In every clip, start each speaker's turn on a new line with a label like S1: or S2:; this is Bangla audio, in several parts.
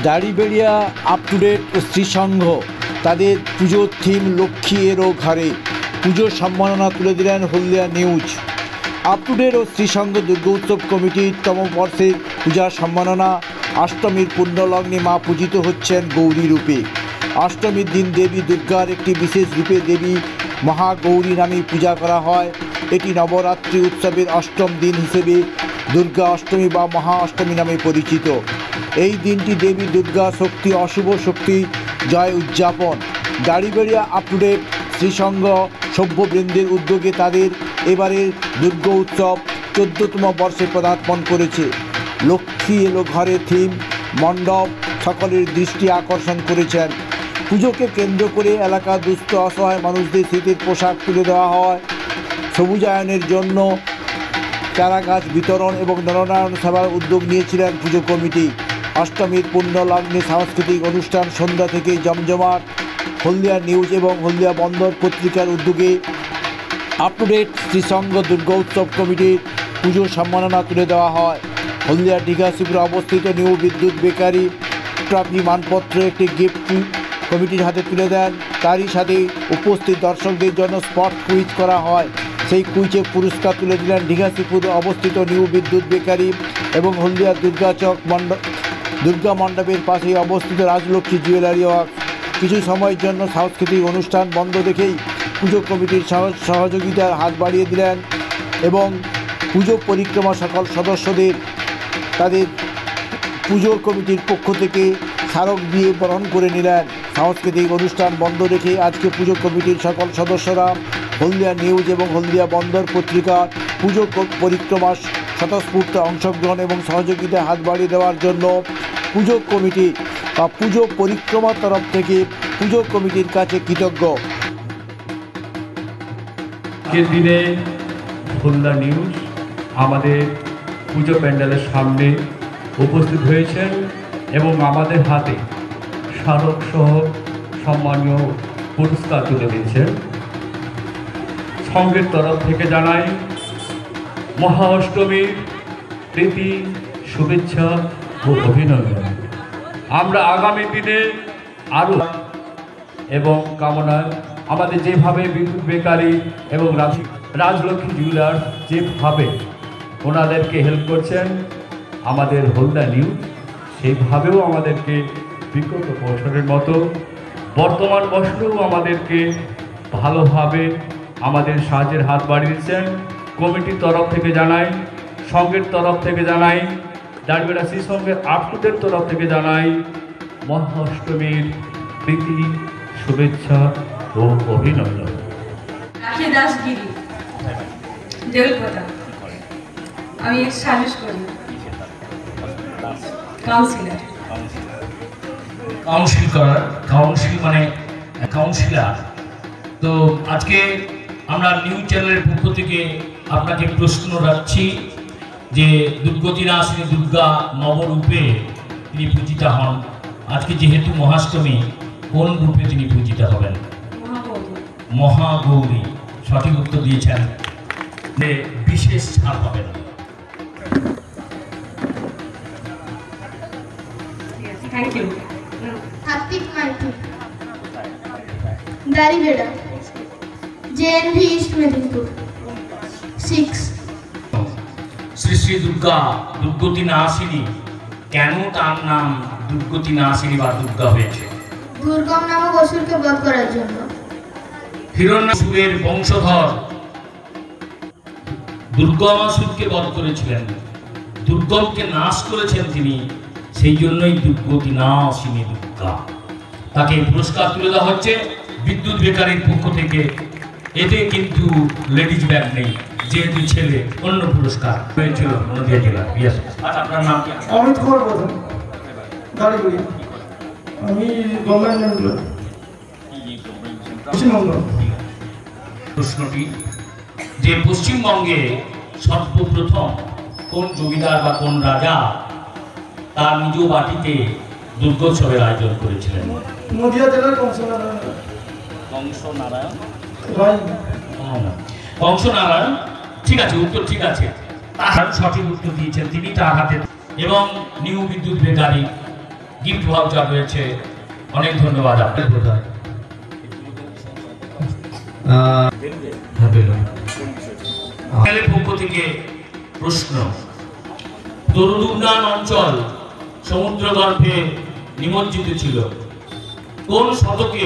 S1: দাড়িবেড়িয়া আপ টু ডেট ও শ্রীসংঘ তাদের পুজোর থিম লক্ষ্মী এরও ঘরে পুজোর সম্মাননা তুলে দিলেন হলদিয়া নিউজ। আপ টু ডেট ও শ্রীসংঘ দুর্গোৎসব কমিটির তম বর্ষের পূজার সম্মাননা। অষ্টমীর পুণ্যলগ্নে মা পূজিত হচ্ছেন গৌরী রূপে। অষ্টমীর দিন দেবী দুর্গার একটি বিশেষ রূপে দেবী মহাগৌরী নামে পূজা করা হয়। এটি নবরাত্রি উৎসবের অষ্টম দিন হিসেবে দুর্গা অষ্টমী বা মহা অষ্টমী নামে পরিচিত। এই দিনটি দেবী দুর্গা শক্তি অশুভ শক্তি জয় উদযাপন। দাড়িবেড়িয়া আপ টু ডেট শ্রীসংঘ সভ্যবৃন্দের উদ্যোগে তাদের এবারের দুর্গা উৎসব 14তম বর্ষে পদার্পণ করেছে। লক্ষ্মী এলো ঘরে থিম মণ্ডপ সকলের দৃষ্টি আকর্ষণ করেছেন। পুজোকে কেন্দ্র করে এলাকার দুস্থ অসহায় মানুষদের শীতের পোশাক তুলে দেওয়া হয়। সবুজায়নের জন্য চারা গাছ বিতরণ এবং নরনারায়ণ সেবার উদ্যোগ নিয়েছিলেন পুজো কমিটি। অষ্টমীর পুণ্যলগ্নে সাংস্কৃতিক অনুষ্ঠান সন্ধ্যা থেকেই জমজমাট। হলদিয়া নিউজ এবং হলদিয়া বন্দর পত্রিকার উদ্যোগে আপ টু ডেট শ্রীসংঘ দুর্গোৎসব কমিটির পুজোর সম্মাননা তুলে দেওয়া হয়। হলদিয়া ঢিঘাশিপুরে অবস্থিত নিউ বিদ্যুৎ বেকারি ট্রফি মানপত্র একটি গিফট কমিটির হাতে তুলে দেন। তারই সাথে উপস্থিত দর্শকদের জন্য স্পট কুইজ করা হয়। সেই কুইজে পুরস্কার তুলে দিলেন ঢিঘাশিপুরে অবস্থিত নিউ বিদ্যুৎ বেকারি এবং হলদিয়া দুর্গা মণ্ডপের পাশেই অবস্থিত রাজলক্ষ্মী জুয়েলারি ওয়ার্কস। কিছু সময়ের জন্য সাংস্কৃতিক অনুষ্ঠান বন্ধ রেখেই পুজো কমিটির সহযোগিতার হাত বাড়িয়ে দিলেন এবং পুজো পরিক্রমা সকল সদস্যদের তাদের পুজো কমিটির পক্ষ থেকে স্মারক দিয়ে বরণ করে নিলেন। সাংস্কৃতিক অনুষ্ঠান বন্ধ রেখে আজকে পুজো কমিটির সকল সদস্যরা হলদিয়া নিউজ এবং হলদিয়া বন্দর পত্রিকা পুজো পরিক্রমার স্বতঃস্ফূর্ত অংশগ্রহণ এবং সহযোগিতায় হাত বাড়িয়ে দেওয়ার জন্য পুজো কমিটি বা পুজো পরিক্রমার তরফ থেকে পুজো কমিটির কাছে কৃতজ্ঞ।
S2: আজকের দিনে হলদিয়া নিউজ আমাদের পুজো প্যান্ডেলের সামনে উপস্থিত হয়েছেন এবং আমাদের হাতে স্মারক সহ সম্মানীয় পুরস্কার তুলে দিয়েছেন। সংঘের তরফ থেকে জানাই মহা অষ্টমীর প্রীতি শুভেচ্ছা ও অভিনন্দন। আমরা আগামী দিনে আরও এবং কামনায় আমাদের যেভাবে বিদ্যুৎ বেকারি এবং রাজলক্ষ্মী জুয়েলার্স যেভাবে ওনাদেরকে হেল্প করছেন আমাদের হলদিয়া নিউজ সেইভাবেও আমাদেরকে বিগত বছরের মতো বর্তমান বছরেও আমাদেরকে ভালোভাবে আমাদের সাহায্যের হাত বাড়িয়েছেন। কমিটির তরফ থেকে জানাই, সংঘের তরফ থেকে জানাই, দাড়িবেড়িয়া শ্রীসংঘের আপনাদের তরফ থেকে জানাই মহা অষ্টমীর প্রীতি শুভেচ্ছা ও অভিনন্দন।
S3: রাখি দাসগিরি দেউলকোটা, আমি সাজেস্ট করি কাউন্সিলর।
S4: কাউন্সিল মানে কাউন্সিলর। তো আজকে আমরা নিউজ চ্যানেলের পক্ষ থেকে আপনাকে প্রশ্ন রাখছি যে দুর্গতিনাশিনী দুর্গা নবরূপে তিনি পূজিতা হন। আজকে যেহেতু মহাষ্টমী, কোন রূপে তিনি পূজিতা হবেন? মহাগৌরী। সঠিক উত্তর দিয়েছেন। বিশেষ ছাড় পাবেন।
S3: Thank you.
S5: Hardik Maiti, Daribeda, JNV East Medinpur, 6.
S4: Shri Shri Durga Durgatinashini, কেন তার নাম দুর্গতিনাশিনী বা দুর্গা হয়েছে?
S5: দুর্গম নামক অসুরকে বধ করার জন্য।
S4: হিরণ্যাসুরের বংশধর দুর্গমাসুরকে বধ করেছিলেন, দুর্গমকে নাশ করেছেন তিনি, সেই জন্যই দুর্গতিনাশিনী দুর্গা। তাকে পুরস্কার তুলে দেওয়া হচ্ছে বিদ্যুৎ বেকারির পক্ষ থেকে। এতে কিন্তু লেডিজ ব্যাগ নেই, যেহেতু ছেলে। অন্য পুরস্কার হয়েছিল নদিয়া জেলা। আপনার নাম কি?
S6: অমিত কুমার প্রধান, দাড়িবেড়িয়া। আমি গভর্নমেন্ট এমপ্লয়, পশ্চিমবঙ্গ।
S4: প্রশ্নটি যে পশ্চিমবঙ্গে সর্বপ্রথম কোন জমিদার বা কোন রাজা তার নিজ বাটিতে দুর্গোৎসবের আয়োজন করেছিলেন?
S6: নদিয়া জেলার
S4: কংসনারায়ণ। ঠিক আছে, উত্তর ঠিক আছে। তার সঠিক উত্তর দিয়েছেন তিনি তার হাতে। এবং new Bidyut bakery gift voucher রয়েছে। অনেক ধন্যবাদ আপনার প্রধান। পক্ষ থেকে প্রশ্ন, দরুদুবনান অঞ্চল সমুদ্রগর্ভে নিমজ্জিত ছিল। কোন শতকে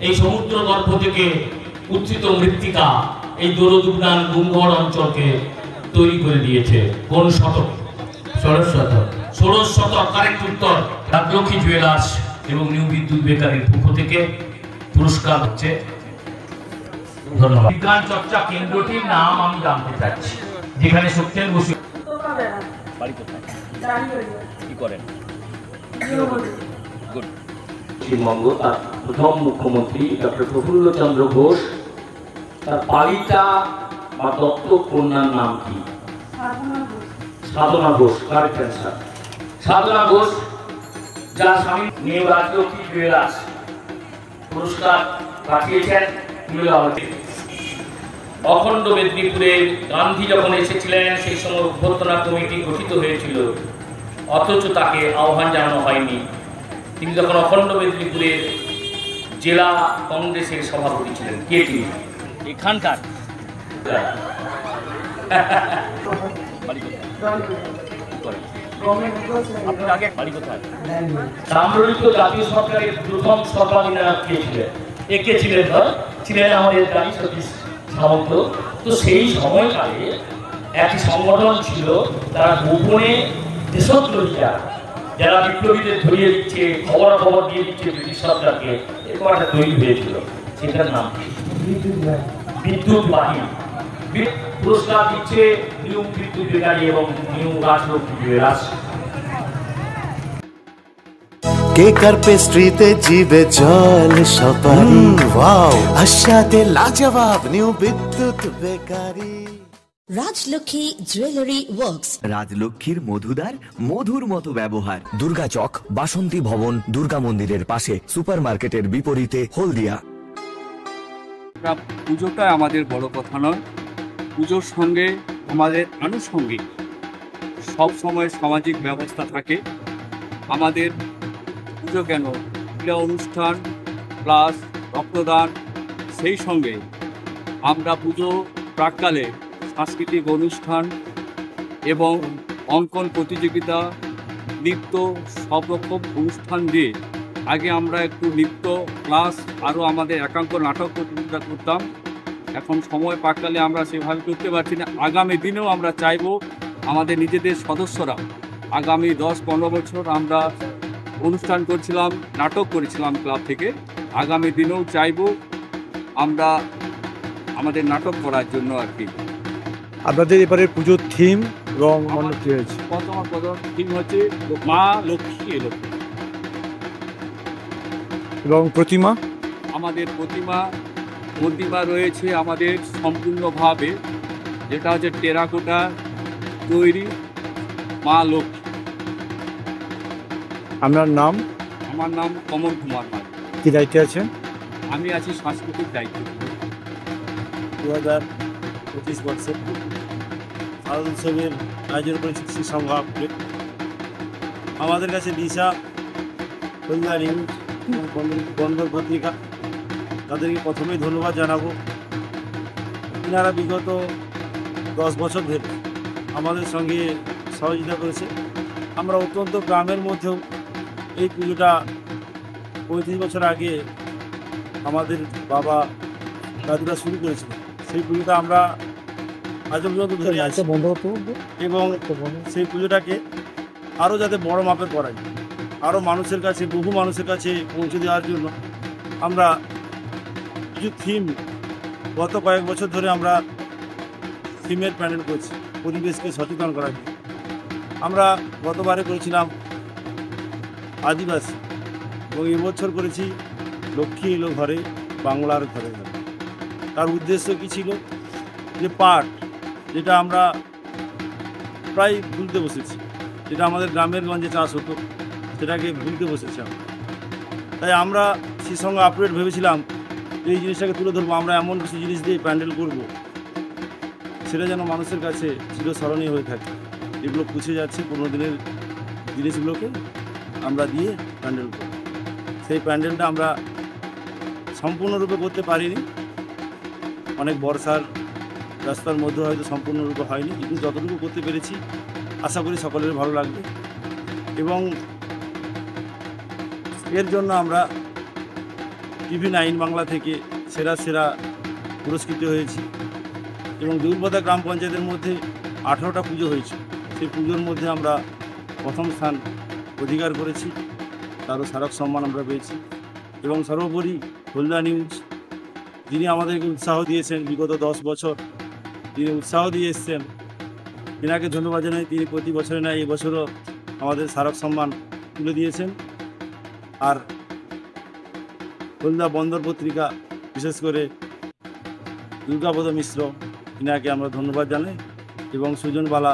S4: এই সমুদ্রগর্ভ থেকে উত্থিত মৃত্তিকা এই দরুদুবনান গুমগড় অঞ্চলকে তৈরি করে দিয়েছে? কোন শতক? ষোড়শ শতক। ষোড়শ শতক কারেক্ট উত্তর। রাজলক্ষ্মী জুয়েলার্স এবং নিউ বিদ্যুৎ বেকারির পক্ষ থেকে পুরস্কার হচ্ছে। ধন্যবাদ। বিজ্ঞান চর্চা কেন্দ্রটির নাম আমি জানতে চাচ্ছি, যেখানে সত্যেন বসু কি করেন। পশ্চিমবঙ্গ তার প্রথম মুখ্যমন্ত্রী ডক্টর প্রফুল্ল চন্দ্র ঘোষ, তার পালিতা বা দত্তক কন্যার নাম কি? সাধনা ঘোষ। Correct answer. সাধনা ঘোষ, যার স্বামী নিউ রাজলক্ষ্মী জুয়েলার্স পুরস্কার পাঠিয়েছেন। অখণ্ড মেদিনীপুরে গান্ধী যখন এসেছিলেন সেই সময় অভ্যর্থনা কমিটি গঠিত হয়েছিল, অথচ তাকে আহ্বান জানানো হয়নি। তিনি তখন অখণ্ড মেদিনীপুরের জেলা কংগ্রেসের সভাপতি ছিলেন। কে তিনি? এখানকার তাম্রলিপ্ত জাতীয় সরকারের প্রথম সর্বাধিনায়ক কে ছিলেন? একে ছিলেন ছিলেন আমাদের গাড়ি সতীশ সামন্ত। তো সেই সময়কালে একটি সংগঠন ছিল, তারা গোপনে দেশদ্রোহীরা যারা বিপ্লবীদের ধরিয়ে দিচ্ছে, খবরাখবর দিয়ে দিচ্ছে ব্রিটিশ সরকারকে, এরকম একটা তৈরি হয়েছিল। সেটার নাম বিদ্যুৎ বাহিনী। পুরস্কার দিচ্ছে নিউ বিদ্যুৎ বেকারি এবং নিউ রাজলক্ষ্মী জুয়েলার্স।
S7: কেকার পেস্ট্রিতে জিবে জল সপারি, ওয়াও আশাতে লাজবাব new Bidyut bakery.
S8: Rajlakshmi jewellery works.
S9: রাজলক্ষ্মীর মধুদার, মধুর মতো ব্যবহার। দুর্গা চক, বাসন্তী ভবন, দুর্গা মন্দিরের পাশে, সুপার মার্কেটের বিপরীতে, হলদিয়া।
S2: পুজোটা আমাদের বড় কথা নয়, পুজোর সঙ্গে আমাদের আনুষঙ্গিক সব সময় সামাজিক ব্যবস্থা থাকে। আমাদের পুজো কেন, ক্রীড়া অনুষ্ঠান প্লাস রক্তদান, সেই সঙ্গে আমরা পুজো প্রাক্কালে সাংস্কৃতিক অনুষ্ঠান এবং অঙ্কন প্রতিযোগিতা, নৃত্য, সব রকম অনুষ্ঠান দিয়ে আগে আমরা একটু নৃত্য প্লাস আরও আমাদের একাঙ্ক নাটক প্রতিযোগিতা করতাম। এখন সময় প্রাক্কালে আমরা সেভাবে করতে পারছি না। আগামী দিনেও আমরা চাইব আমাদের নিজেদের সদস্যরা আগামী 10-15 বছর আমরা অনুষ্ঠান করছিলাম, নাটক করেছিলাম ক্লাব থেকে, আগামী দিনেও চাইব আমরা আমাদের নাটক করার জন্য আর কি।
S1: আপনাদের এবারে পুজোর থিম এবং মণ্ডপ কি হয়েছে?
S2: প্রথম থিম হচ্ছে মা লক্ষ্মী এলো।
S1: এবং প্রতিমা?
S2: আমাদের প্রতিমা রয়েছে আমাদের সম্পূর্ণভাবে, যেটা হচ্ছে টেরাকোটা তৈরি মা লক্ষ্মী।
S1: আপনার নাম?
S2: আমার নাম কমল কুমার মাল।
S1: কি দায়িত্বে আছেন?
S2: আমি আছি সাংস্কৃতিক দায়িত্ব।
S6: 2025 বর্ষে শারদ উৎসবের আয়োজন করেছে শ্রী সংঘ আপডেট। আমাদের কাছে দিশা, হলদিয়া নিউজ, বন্দর পত্রিকা, তাদেরকে প্রথমেই ধন্যবাদ জানাবো। এনারা বিগত 10 বছর ধরে আমাদের সঙ্গে সহযোগিতা করেছে। আমরা অত্যন্ত গ্রামের মধ্যেও এই পুজোটা 35 বছর আগে আমাদের বাবা দাদুরা শুরু করেছিল। সেই পুজোটা আমরা আজ পর্যন্ত ধরে আছি এবং সেই পুজোটাকে আরও যাতে বড় মাপের করা যায়, আরও মানুষের কাছে, বহু মানুষের কাছে পৌঁছে দেওয়ার জন্য আমরা কিছু থিম গত কয়েক বছর ধরে আমরা থিমের প্যানেল করছি পরিবেশকে সচেতন করার জন্য। আমরা গতবারে করেছিলাম আদিবাসী এবং এবছর করেছি লক্ষ্মী এলো ঘরে, বাংলার ঘরে ঘরে। তার উদ্দেশ্য কী ছিল? যে পাট, যেটা আমরা প্রায় ভুলতে বসেছি, যেটা আমাদের গ্রামের গঞ্জে চাষ হতো, সেটাকে ভুলতে বসেছি আমরা। তাই আমরা সেই সঙ্গে আপডেট ভেবেছিলাম এই জিনিসটাকে তুলে ধরবো, আমরা এমন কিছু জিনিস দিয়ে প্যান্ডেল করব সেটা যেন মানুষের কাছে চিরস্মরণীয় হয়ে থাকে। এগুলো পুছে যাচ্ছে পুরোনো দিনের জিনিসগুলোকে আমরা দিয়ে প্যান্ডেল করি। সেই প্যান্ডেলটা আমরা সম্পূর্ণরূপে করতে পারিনি, অনেক বর্ষার রাস্তার মধ্যে হয়তো সম্পূর্ণরূপে হয়নি, কিন্তু যতটুকু করতে পেরেছি আশা করি সকলের ভালো লাগবে। এবং এর জন্য আমরা TV9 বাংলা থেকে সেরা পুরস্কৃত হয়েছি। এবং দেউলপাতা গ্রাম পঞ্চায়েতের মধ্যে 18টা পুজো হয়েছে, সেই পুজোর মধ্যে আমরা প্রথম স্থান অধিকার করেছি, তারও স্মারক সম্মান আমরা পেয়েছি। এবং সর্বোপরি হলদিয়া নিউজ, যিনি আমাদেরকে উৎসাহ দিয়েছেন বিগত 10 বছর, তিনি উৎসাহ দিয়ে এসছেন, এনাকে ধন্যবাদ জানাই। তিনি প্রতি বছরে নয় এবছরও আমাদের স্মারক সম্মান তুলে দিয়েছেন। আর হলদিয়া বন্দর পত্রিকা, বিশেষ করে দুর্গাপদ মিশ্র, এনাকে আমরা ধন্যবাদ জানাই। এবং সুজনবালা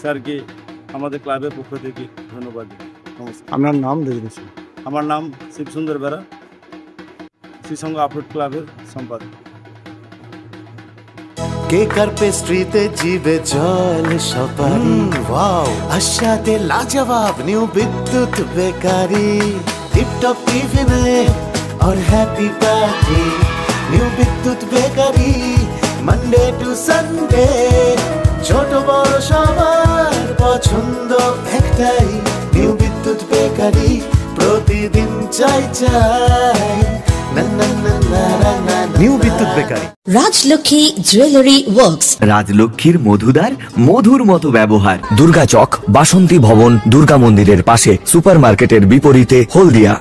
S6: স্যারকে আমাদের ক্লাবের পক্ষ থেকে ধন্যবাদ জানাই। নমস্কার।
S10: আপনার নাম দেখেছি?
S6: আমার নাম শিবসুন্দর বেরা, শ্রীসংঘ আপলোড ক্লাবের সম্পাদক।
S7: কেক আর পেস্ট্রিতে জিবে জল সপারি, ওয়াও আশাতে লাজবাব নিউ বিদ্যুৎ বেকারি, টিপটপ টিফিনে और happy party, new Bidyut bakery, Monday to Sunday, ছোট বড় সবার পছন্দ একটাই, নিউ বিদ্যুৎ বেকারি, প্রতিদিন চাই চাই new Bidyut bakery.
S8: Rajlakshmi jewellery works,
S9: রাজলক্ষ্মীর মধুদার মধুর মতো ব্যবহার। দুর্গা চক, বাসন্তী ভবন, দুর্গা মন্দিরের পাশে, সুপারমার্কেটের বিপরীতে, হলদিয়া।